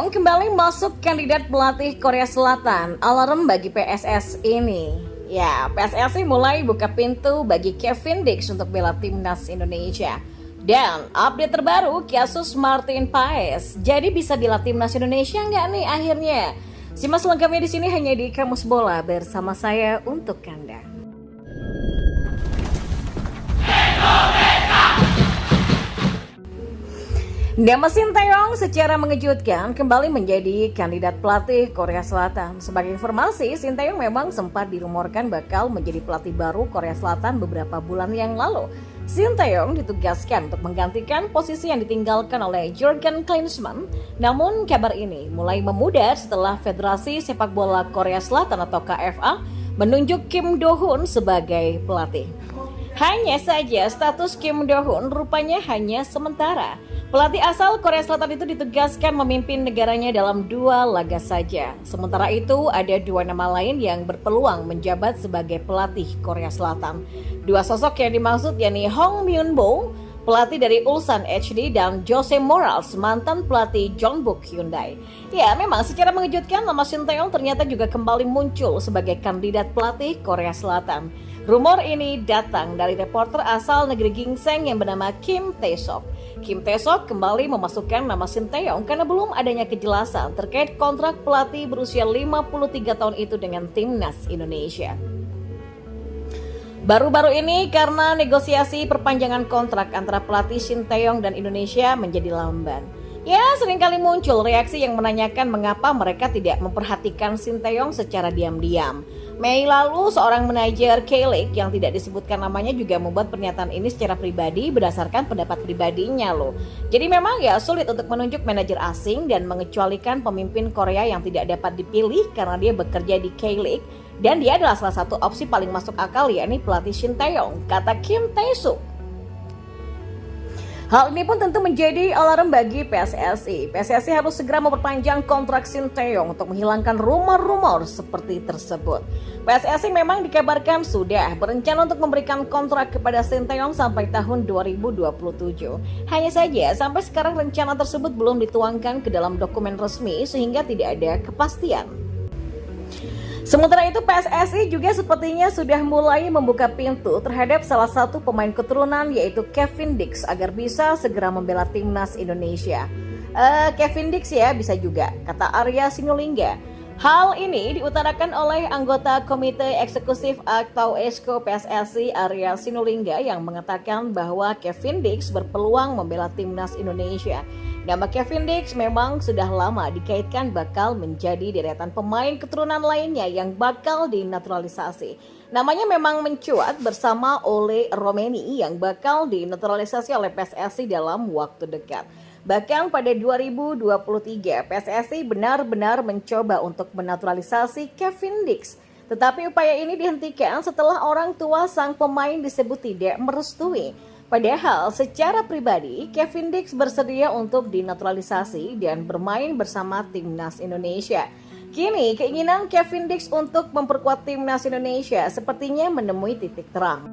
Taeyong kembali masuk kandidat pelatih Korea Selatan. Alarm bagi PSS ini. Ya, PSSI mulai buka pintu bagi Kevin Dix untuk bela timnas Indonesia. Dan update terbaru kasus Martin Paes. Jadi bisa bela timnas Indonesia nggak nih akhirnya? Simak selengkapnya di sini hanya di Kamus Bola bersama saya untuk Anda. Nama Sinteyong secara mengejutkan kembali menjadi kandidat pelatih Korea Selatan. Sebagai informasi, Sinteyong memang sempat dirumorkan bakal menjadi pelatih baru Korea Selatan beberapa bulan yang lalu. Sinteyong ditugaskan untuk menggantikan posisi yang ditinggalkan oleh Jurgen Klinsmann. Namun kabar ini mulai memudar setelah Federasi Sepak Bola Korea Selatan atau KFA menunjuk Kim Do-hoon sebagai pelatih. Hanya saja status Kim Do-hoon rupanya hanya sementara. Pelatih asal Korea Selatan itu ditugaskan memimpin negaranya dalam 2 laga saja. Sementara itu ada 2 nama lain yang berpeluang menjabat sebagai pelatih Korea Selatan. 2 sosok yang dimaksud yakni Hong Myun-bong, pelatih dari Ulsan HD, dan Jose Morales, mantan pelatih Jeonbuk Hyundai. Ya, memang secara mengejutkan nama Sinteyong ternyata juga kembali muncul sebagai kandidat pelatih Korea Selatan. Rumor ini datang dari reporter asal negeri gingseng yang bernama Kim Tae-sok. Kim Tae-sok kembali memasukkan nama Sinteyong karena belum adanya kejelasan terkait kontrak pelatih berusia 53 tahun itu dengan timnas Indonesia. Baru-baru ini karena negosiasi perpanjangan kontrak antara pelatih Sinteyong dan Indonesia menjadi lamban. Ya, seringkali muncul reaksi yang menanyakan mengapa mereka tidak memperhatikan Sinteyong secara diam-diam. Mei lalu, seorang manajer K-League yang tidak disebutkan namanya juga membuat pernyataan ini secara pribadi berdasarkan pendapat pribadinya loh. Jadi memang ya sulit untuk menunjuk manajer asing dan mengecualikan pemimpin Korea yang tidak dapat dipilih karena dia bekerja di K-League dan dia adalah salah satu opsi paling masuk akal yakni pelatih Sinteyong, kata Kim Tae-sok. Hal ini pun tentu menjadi alarm bagi PSSI. PSSI harus segera memperpanjang kontrak Sinteyong untuk menghilangkan rumor-rumor seperti tersebut. PSSI memang dikabarkan sudah berencana untuk memberikan kontrak kepada Sinteyong sampai tahun 2027. Hanya saja sampai sekarang rencana tersebut belum dituangkan ke dalam dokumen resmi sehingga tidak ada kepastian. Sementara itu PSSI juga sepertinya sudah mulai membuka pintu terhadap salah satu pemain keturunan yaitu Kevin Dix agar bisa segera membela timnas Indonesia. Kevin Dix ya bisa juga, kata Arya Sinulinga. Hal ini diutarakan oleh anggota Komite Eksekutif atau EXCO PSSI Arya Sinulinga yang mengatakan bahwa Kevin Dix berpeluang membela timnas Indonesia. Nama Kevin Dix memang sudah lama dikaitkan bakal menjadi deretan pemain keturunan lainnya yang bakal dinaturalisasi. Namanya memang mencuat bersama Ole Romeni yang bakal dinaturalisasi oleh PSSI dalam waktu dekat. Bahkan pada 2023, PSSI benar-benar mencoba untuk menaturalisasi Kevin Dix. Tetapi upaya ini dihentikan setelah orang tua sang pemain disebut tidak merestui. Padahal secara pribadi, Kevin Dix bersedia untuk dinaturalisasi dan bermain bersama timnas Indonesia. Kini keinginan Kevin Dix untuk memperkuat timnas Indonesia sepertinya menemui titik terang.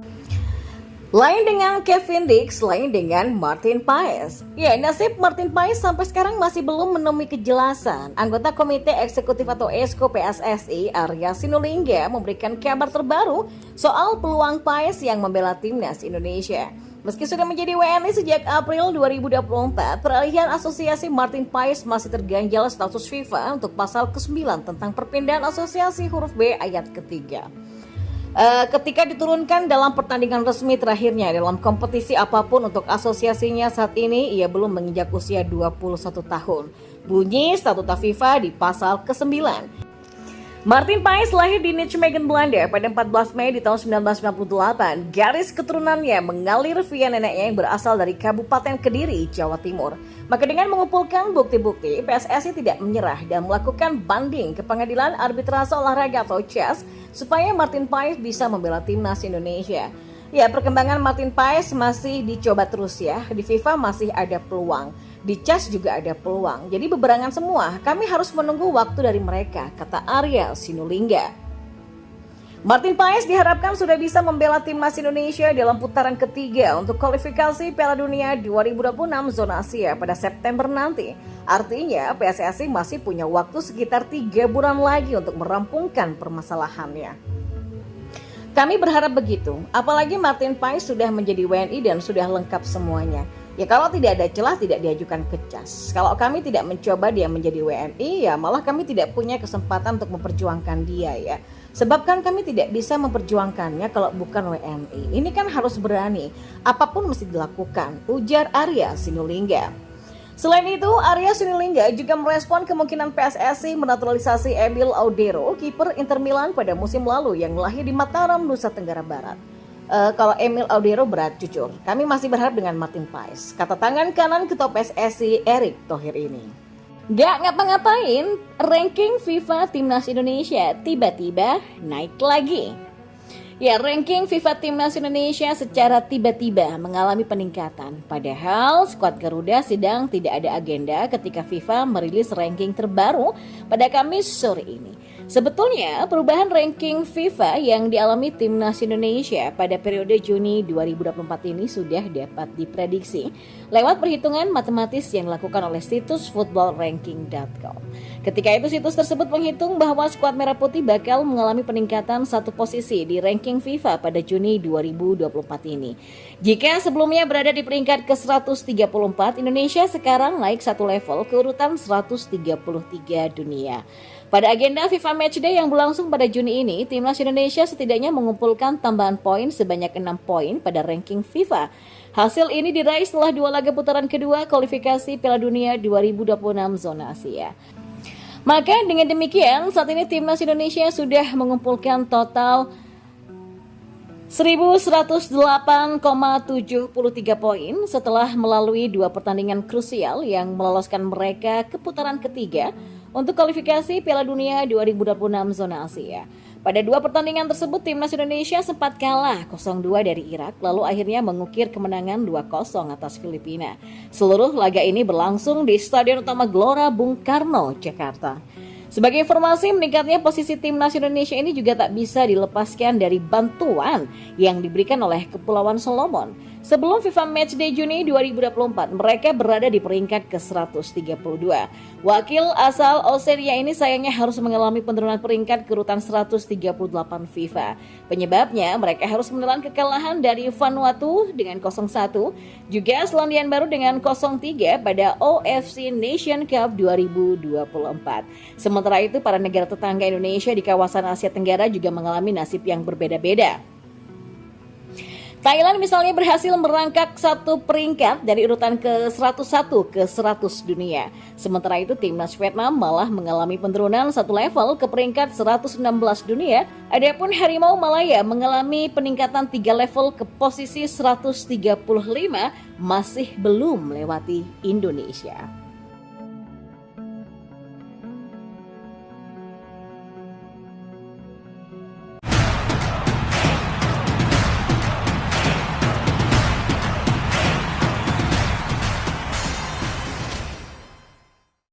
Lain dengan Kevin Dix, lain dengan Martin Paes. Ya, nasib Martin Paes sampai sekarang masih belum menemui kejelasan. Anggota Komite Eksekutif atau EXCO PSSI, Arya Sinulinga, memberikan kabar terbaru soal peluang Paes yang membela timnas Indonesia. Meski sudah menjadi WNI sejak April 2024, peralihan asosiasi Martin Paes masih terganjal status FIFA untuk pasal ke-9 tentang perpindahan asosiasi huruf B ayat ketiga. Ketika diturunkan dalam pertandingan resmi terakhirnya dalam kompetisi apapun untuk asosiasinya saat ini, ia belum menginjak usia 21 tahun. Bunyi statuta FIFA di pasal ke-9. Martin Paes lahir di Nijmegen, Belanda pada 14 Mei di tahun 1998. Garis keturunannya mengalir via neneknya yang berasal dari Kabupaten Kediri, Jawa Timur. Maka dengan mengumpulkan bukti-bukti, PSSI tidak menyerah dan melakukan banding ke Pengadilan Arbitrase Olahraga atau CAS supaya Martin Paes bisa membela timnas Indonesia. Ya, perkembangan Martin Paes masih dicoba terus ya. Di FIFA masih ada peluang. Di CAS juga ada peluang. Jadi beberangan semua. Kami harus menunggu waktu dari mereka, kata Arya Sinulinga. Martin Paes diharapkan sudah bisa membela timnas Indonesia dalam putaran ketiga untuk kualifikasi Piala Dunia 2026 zona Asia pada September nanti. Artinya PSSI masih punya waktu sekitar 3 bulan lagi untuk merampungkan permasalahannya. Kami berharap begitu, apalagi Martin Paes sudah menjadi WNI dan sudah lengkap semuanya. Ya kalau tidak ada celah tidak diajukan ke CAS. Kalau kami tidak mencoba dia menjadi WNI, ya malah kami tidak punya kesempatan untuk memperjuangkan dia ya. Sebab kan kami tidak bisa memperjuangkannya kalau bukan WNI. Ini kan harus berani, apapun mesti dilakukan, ujar Arya Sinulinga. Selain itu, Arya Sinulinga juga merespon kemungkinan PSSI menaturalisasi Emil Audero, kiper Inter Milan pada musim lalu yang lahir di Mataram, Nusa Tenggara Barat. Kalau Emil Audero berat jujur, kami masih berharap dengan Martin Paes, kata tangan kanan Ketua PSSI Erick Thohir ini. Gak ngapa-ngapain, ranking FIFA Timnas Indonesia tiba-tiba naik lagi. Ya, ranking FIFA Timnas Indonesia secara tiba-tiba mengalami peningkatan. Padahal skuad Garuda sedang tidak ada agenda ketika FIFA merilis ranking terbaru pada Kamis sore ini. Sebetulnya perubahan ranking FIFA yang dialami Timnas Indonesia pada periode Juni 2024 ini sudah dapat diprediksi lewat perhitungan matematis yang dilakukan oleh situs footballranking.com. Ketika itu situs tersebut menghitung bahwa skuad Merah Putih bakal mengalami peningkatan 1 posisi di ranking FIFA pada Juni 2024 ini. Jika sebelumnya berada di peringkat ke-134, Indonesia sekarang naik 1 level ke urutan 133 dunia. Pada agenda FIFA Matchday yang berlangsung pada Juni ini, Timnas Indonesia setidaknya mengumpulkan tambahan poin sebanyak 6 poin pada ranking FIFA. Hasil ini diraih setelah 2 laga putaran kedua kualifikasi Piala Dunia 2026 zona Asia. Maka dengan demikian, saat ini Timnas Indonesia sudah mengumpulkan total 1108,73 poin setelah melalui 2 pertandingan krusial yang meloloskan mereka ke putaran ketiga untuk kualifikasi Piala Dunia 2026 zona Asia. Pada 2 pertandingan tersebut, Timnas Indonesia sempat kalah 0-2 dari Irak, lalu akhirnya mengukir kemenangan 2-0 atas Filipina. Seluruh laga ini berlangsung di Stadion Utama Gelora Bung Karno, Jakarta. Sebagai informasi, meningkatnya posisi Timnas Indonesia ini juga tak bisa dilepaskan dari bantuan yang diberikan oleh Kepulauan Solomon. Sebelum FIFA Matchday Juni 2024, mereka berada di peringkat ke-132. Wakil asal Australia ini sayangnya harus mengalami penurunan peringkat ke urutan 138 FIFA. Penyebabnya, mereka harus menelan kekalahan dari Vanuatu dengan 0-1, juga Selandia Baru dengan 0-3 pada OFC Nation Cup 2024. Sementara itu, para negara tetangga Indonesia di kawasan Asia Tenggara juga mengalami nasib yang berbeda-beda. Thailand misalnya berhasil merangkak 1 peringkat dari urutan ke-101 ke 100 dunia. Sementara itu Timnas Vietnam malah mengalami penurunan 1 level ke peringkat 116 dunia. Adapun Harimau Malaya mengalami peningkatan 3 level ke posisi 135, masih belum melewati Indonesia.